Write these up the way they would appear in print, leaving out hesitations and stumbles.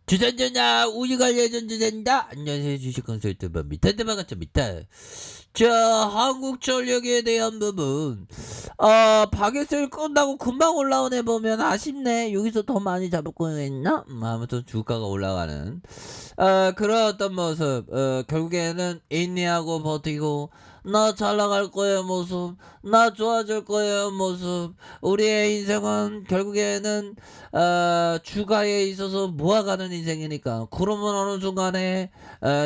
주전자나 우리가 알려준 주전자. 안녕하세요, 주식consultant입니다. 반갑습니다. 자, 한국전력에 대한 부분. 바게트를 끈다고 금방 올라오네 보면 아쉽네. 여기서 더 많이 잡을 거였나? 아무튼 주가가 올라가는 그런 어떤 모습. 결국에는 인내하고 버티고 나 잘 나갈 거예요 모습, 나 좋아질 거예요 모습. 우리의 인생은 결국에는 주가에 있어서 모아가는 인생이니까, 그러면 어느 순간에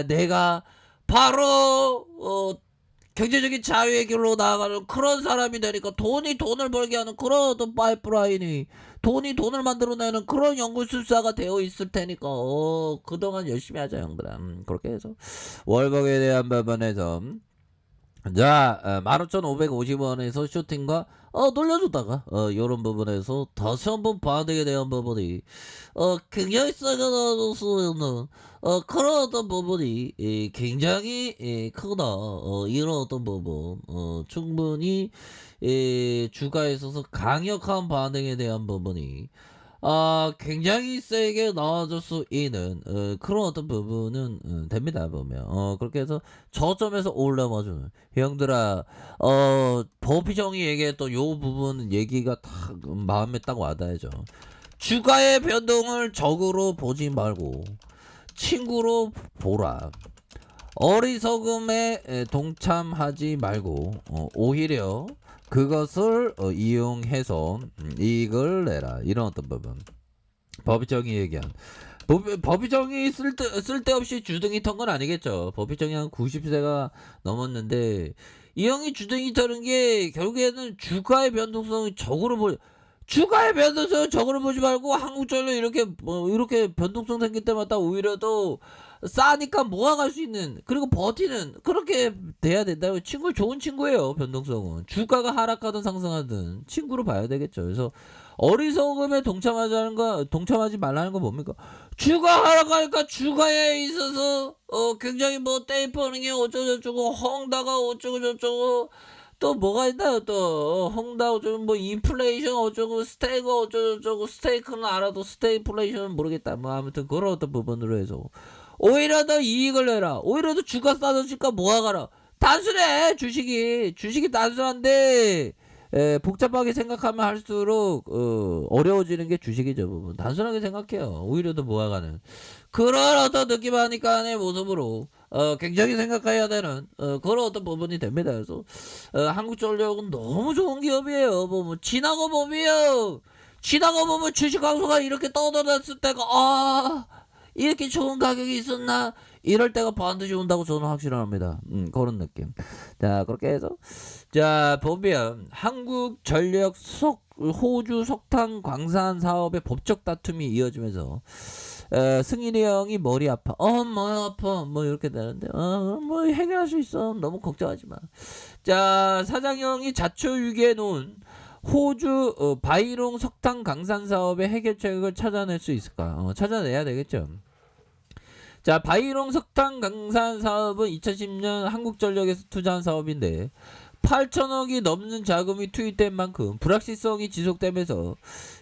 내가 바로 경제적인 자유의 길로 나아가는 그런 사람이 되니까, 돈이 돈을 벌게 하는 그런 어떤 파이프라인이, 돈이 돈을 만들어내는 그런 연구술사가 되어 있을 테니까 그동안 열심히 하자 형들아. 그렇게 해서 월급에 대한 부분에서 자, 15,550원에서 쇼팅과 놀려주다가 요런 부분에서 다시 한번 반등에 대한 부분이 굉장히 세게 나와줬으면 그런 어떤 부분이 굉장히 크다. 이런 어떤 부분 충분히 주가에 있어서 강력한 반등에 대한 부분이 굉장히 세게 나와줄 수 있는 그런 어떤 부분은 됩니다 보면. 그렇게 해서 저점에서 올라와주는 형들아, 버피정이 얘기했던 요 부분 얘기가 다 마음에 딱 와닿아야죠. 주가의 변동을 적으로 보지 말고 친구로 보라. 어리석음에 동참하지 말고 오히려 그것을 이용해서 이익을 내라. 이런 어떤 부분. 법정이 얘기한 법정이 쓸데없이 주둥이 턴 건 아니겠죠. 법정이 한 90세가 넘었는데 이 형이 주둥이 터는 게 결국에는 주가의 변동성을 적으로 보지 말고 한국전력 이렇게 변동성 생길 때마다 오히려 더 싸니까 모아갈 수 있는, 그리고 버티는, 그렇게 돼야 된다고. 친구 좋은 친구예요. 변동성은 주가가 하락하든 상승하든 친구로 봐야 되겠죠. 그래서 어리석음에 동참하지 말라는 건 뭡니까? 주가 하락하니까 주가에 있어서 굉장히 뭐 떼이퍼는 게 어쩌고저쩌고, 헝다가 어쩌고저쩌고, 또 뭐가 있나요? 또 헝다 어쩌고, 뭐 인플레이션 어쩌고, 스테이크 어쩌고저쩌고. 스테이크는 알아도 스테이플레이션은 모르겠다. 뭐 아무튼 그런 어떤 부분으로 해서 오히려 더 이익을 내라. 오히려 더 주가 싸졌으니까 모아가라. 단순해. 주식이 단순한데 복잡하게 생각하면 할수록 어려워지는 게 주식이죠 부분. 단순하게 생각해요. 오히려 더 모아가는 그런 어떤 느낌 하니까의 모습으로 굉장히 생각해야 되는 그런 어떤 부분이 됩니다. 그래서 한국전력은 너무 좋은 기업이에요. 보면 지나가 보면 주식 강소가 이렇게 떠들었을 때가 이렇게 좋은 가격이 있었나, 이럴 때가 반드시 온다고 저는 확신합니다. 그런 느낌. 자, 그렇게 해서 자 보면 한국전력 호주 석탄 광산 사업의 법적 다툼이 이어지면서 승일이 형이 머리 아파, 머리 아파, 뭐 이렇게 되는데 뭐 해결할 수 있어, 너무 걱정하지 마. 자, 사장 형이 자초유기해 놓은 호주 바이롱 석탄 강산 사업의 해결책을 찾아낼 수 있을까? 찾아내야 되겠죠. 자, 바이롱 석탄 강산 사업은 2010년 한국전력에서 투자한 사업인데 8천억이 넘는 자금이 투입된 만큼 불확실성이 지속되면서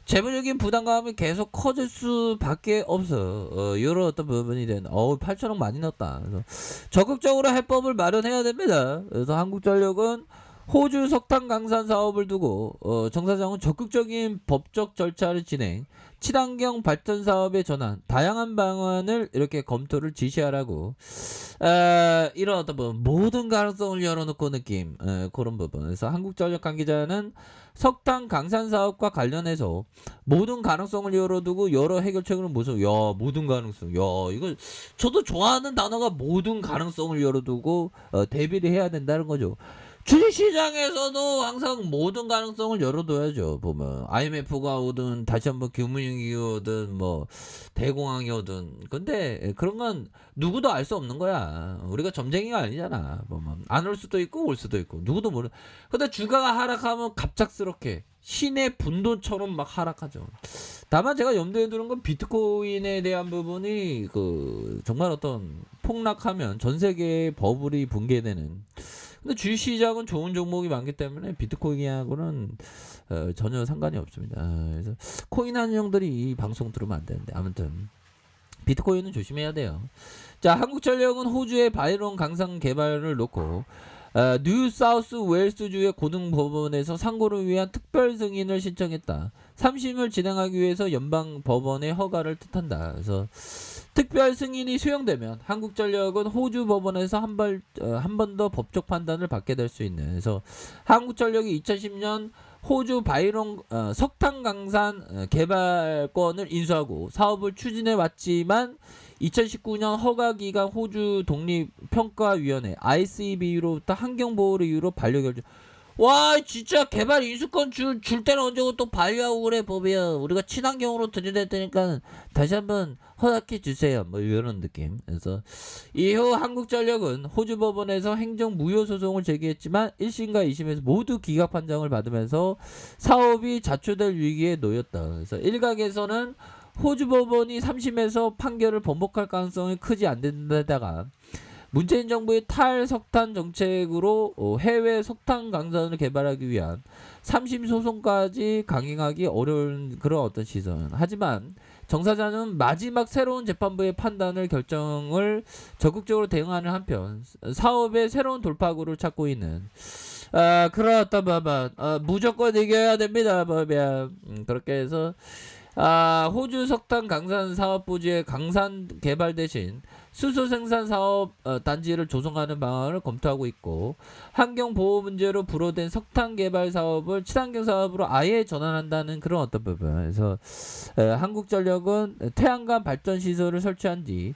재무적인 부담감이 계속 커질 수밖에 없어. 이런 어떤 부분이 된. 8천억 많이 넣었다. 그래서 적극적으로 해법을 마련해야 됩니다. 그래서 한국전력은 호주 석탄 강산 사업을 두고 정사장은 적극적인 법적 절차를 진행, 친환경 발전 사업의 전환, 다양한 방안을 이렇게 검토를 지시하라고. 이런 어떤 부분, 모든 가능성을 열어놓고 느낌, 그런 부분. 그래서 한국전력 관계자는 석탄 강산 사업과 관련해서 모든 가능성을 열어두고 여러 해결책을 모든 가능성. 이거 저도 좋아하는 단어가 모든 가능성을 열어두고 대비를 해야 된다는 거죠. 주식시장에서도 항상 모든 가능성을 열어둬야죠. 보면 IMF가 오든 다시 한번 금융위기 오든 뭐 대공황이 오든. 근데 그런 건 누구도 알 수 없는 거야. 우리가 점쟁이가 아니잖아. 보면 안 올 수도 있고 올 수도 있고 누구도 모르. 근데 주가가 하락하면 갑작스럽게 신의 분도처럼 막 하락하죠. 다만 제가 염두에 두는 건 비트코인에 대한 부분이 정말 어떤 폭락하면 전 세계의 버블이 붕괴되는. 근데 주식시장은 좋은 종목이 많기 때문에 비트코인하고는 전혀 상관이 없습니다. 그래서 코인 한형들이 이 방송 들으면 안 되는데, 아무튼 비트코인은 조심해야 돼요. 자, 한국전력은 호주의 바이론 강산 개발을 놓고 뉴 사우스 웨일스주의 고등법원에서 상고를 위한 특별 승인을 신청했다. 3심을 진행하기 위해서 연방 법원의 허가를 뜻한다. 그래서 특별 승인이 수용되면 한국전력은 호주 법원에서 한 번 더 법적 판단을 받게 될 수 있는. 그래서 한국전력이 2010년 호주 바이론 석탄 강산 개발권을 인수하고 사업을 추진해 왔지만 2019년 허가기간 호주 독립평가위원회 ICB로부터 환경보호를 이유로 반려 결정. 와 진짜 개발 인수권 줄 때는 언제고 또 반려하고 그래. 법이야. 우리가 친환경으로 들이댈 테니까 다시 한번 허락해 주세요. 뭐 이런 느낌. 그래서 이후 한국전력은 호주 법원에서 행정 무효 소송을 제기했지만 1심과 2심에서 모두 기각 판정을 받으면서 사업이 자초될 위기에 놓였다. 그래서 일각에서는 호주 법원이 3심에서 판결을 번복할 가능성이 크지 않는데다가 문재인 정부의 탈석탄 정책으로 해외 석탄 강산을 개발하기 위한 3심 소송까지 강행하기 어려운 그런 어떤 시선. 하지만 정사자는 마지막 새로운 재판부의 판단을 결정을 적극적으로 대응하는 한편 사업의 새로운 돌파구를 찾고 있는 그런 어떤 무조건 이겨야 됩니다. 법이야. 그렇게 해서 호주 석탄 강산 사업 부지의 강산 개발 대신 수소 생산 사업 단지를 조성하는 방안을 검토하고 있고 환경 보호 문제로 불어된 석탄 개발 사업을 친환경 사업으로 아예 전환한다는 그런 어떤 부분에서 한국전력은 태양광 발전 시설을 설치한 뒤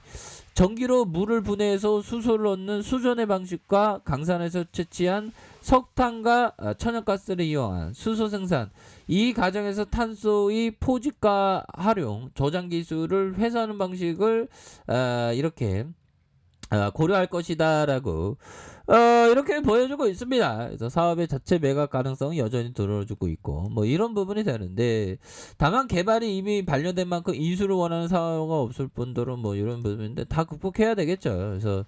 전기로 물을 분해해서 수소를 얻는 수전의 방식과 강산에서 채취한 석탄과 천연가스를 이용한 수소 생산, 이 과정에서 탄소의 포집과 활용, 저장 기술을 회수하는 방식을 이렇게 고려할 것이다라고 이렇게 보여주고 있습니다. 그래서 사업의 자체 매각 가능성은 여전히 들어주고 있고 뭐 이런 부분이 되는데 다만 개발이 이미 반려된 만큼 인수를 원하는 사업가 없을 뿐더러 뭐 이런 부분인데 다 극복해야 되겠죠. 그래서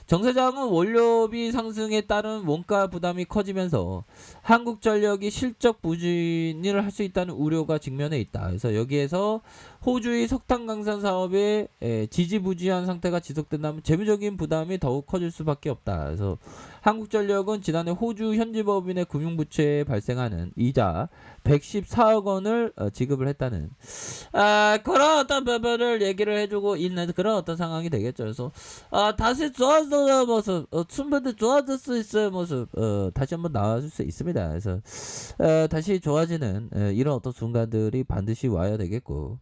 정 사장은 원료비 상승에 따른 원가 부담이 커지면서 한국전력이 실적 부진을 할 수 있다는 우려가 직면해 있다. 그래서 여기에서 호주의 석탄 강산 사업에 지지부진한 상태가 지속된다면 재무적인 부담이 더욱 커질 수밖에 없다. 그래서 한국전력은 지난해 호주 현지법인의 금융부채에 발생하는 이자 114억 원을 지급을 했다는 그런 어떤 부분을 얘기를 해주고 있는 그런 어떤 상황이 되겠죠. 그래서 다시 좋아졌는 모습, 충분히 좋아질 수 있을 모습 다시 한번 나와줄 수 있습니다. 그래서 다시 좋아지는 이런 어떤 순간들이 반드시 와야 되겠고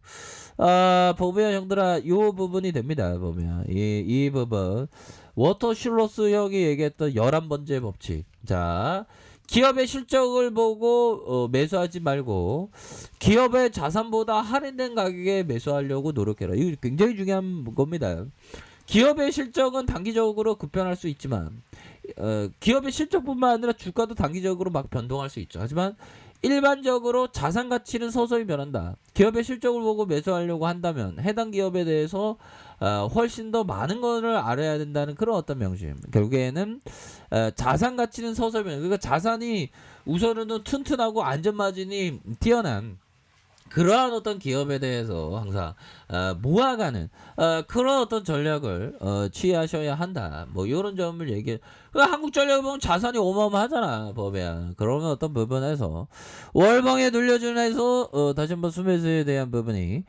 보면 형들아 이 부분이 됩니다. 보면 이 부분 워터 슐로스 형이 얘기했던 11번째 법칙. 자, 기업의 실적을 보고 매수하지 말고 기업의 자산보다 할인된 가격에 매수하려고 노력해라. 이거 굉장히 중요한 겁니다. 기업의 실적은 단기적으로 급변할 수 있지만 기업의 실적뿐만 아니라 주가도 단기적으로 막 변동할 수 있죠. 하지만 일반적으로 자산 가치는 서서히 변한다. 기업의 실적을 보고 매수하려고 한다면 해당 기업에 대해서 훨씬 더 많은 것을 알아야 된다는 그런 어떤 명심. 결국에는 자산 가치는 서서히 변한다. 그러니까 자산이 우선은 튼튼하고 안전마진이 뛰어난 그러한 어떤 기업에 대해서 항상 모아가는 그런 어떤 전략을 취하셔야 한다. 뭐 이런 점을 얘기해. 한국전력을 보면 자산이 어마어마하잖아, 법이야. 그러면 어떤 부분에서 월봉에 눌려주면서 다시 한번 수매수에 대한 부분이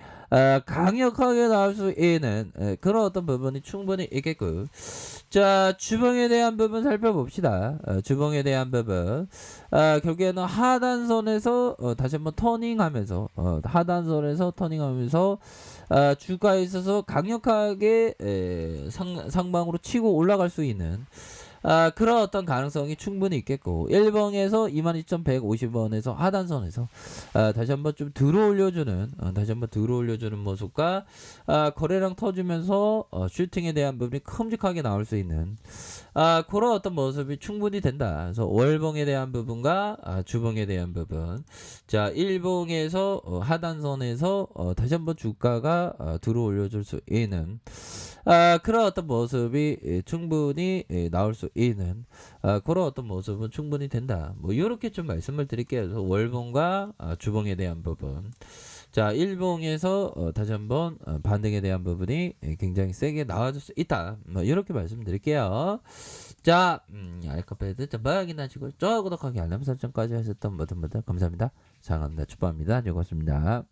강력하게 나올 수 있는 그런 어떤 부분이 충분히 있겠고, 자 주봉에 대한 부분 살펴봅시다. 주봉에 대한 부분 결국에는 하단선에서 다시 한번 터닝하면서 하단선에서 터닝하면서 주가에 있어서 강력하게 상방으로 치고 올라갈 수 있는 그런 어떤 가능성이 충분히 있겠고 1번에서 22,150원에서 하단선에서 다시 한번 좀 들어올려주는 모습과 거래량 터지면서 슈팅에 대한 부분이 큼직하게 나올 수 있는 그런 어떤 모습이 충분히 된다. 그래서 월봉에 대한 부분과 주봉에 대한 부분, 자 1봉에서 하단선에서 다시 한번 주가가 들어올려줄 수 있는 그런 어떤 모습이 충분히 나올 수 있는 그런 어떤 모습은 충분히 된다. 뭐 이렇게 좀 말씀을 드릴게요. 그래서 월봉과 주봉에 대한 부분. 자, 일봉에서 다시 한번 반등에 대한 부분이 굉장히 세게 나와줄 수 있다. 뭐 이렇게 말씀드릴게요. 자, 알카페드 전방 확인하시고 좋아요, 구독하기, 알람 설정까지 하셨던 모든 분들 감사합니다. 사랑합니다. 축복합니다. 즐거웠습니다.